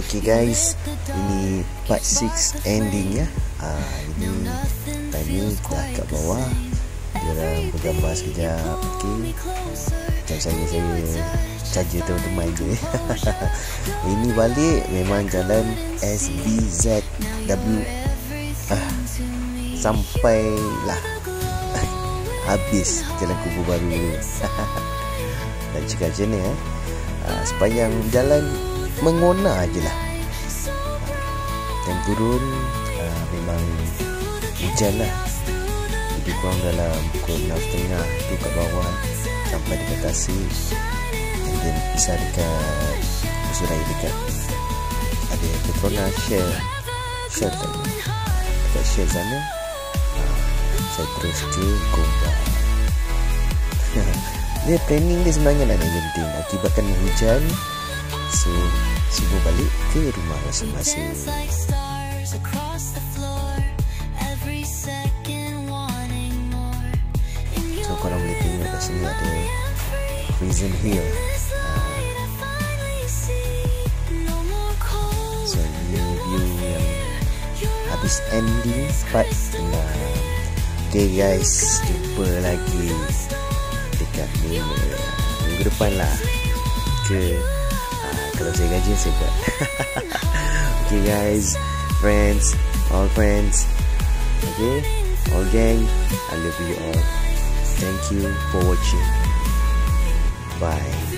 Okay guys, ini part 6 ending ya. Ini tadi dah kat bawah, diorang bergambar sekejap. Okay, macam saya saja teman-teman je. Ini balik memang jalan SBZW. Sampailah habis jalan kubur baru dulu. Dan cakap macam ni sepanjang jalan mengona je lah. Dan turun memang hujan lah. Jadi kurang dalam pukul 6.30 tu kat bawah sampai dekat Tasik. And then pisah dekat Busurai dekat ada Petronas Shell dekat Shell sana. Saya terus ke Gombak. Dia planning dia sebenarnya nak naik Genting, akibatkan hujan, so semua balik ke rumah masing-masing. So korang boleh tengok kat sini ada Prison Hill. So ini view yang habis ending part 6. Okay guys, jumpa lagi dekat minggu depan lah ke kalau saya gaji saya buat. Okay guys, all friends, okay, all gang, I love you all. Thank you for watching. Bye.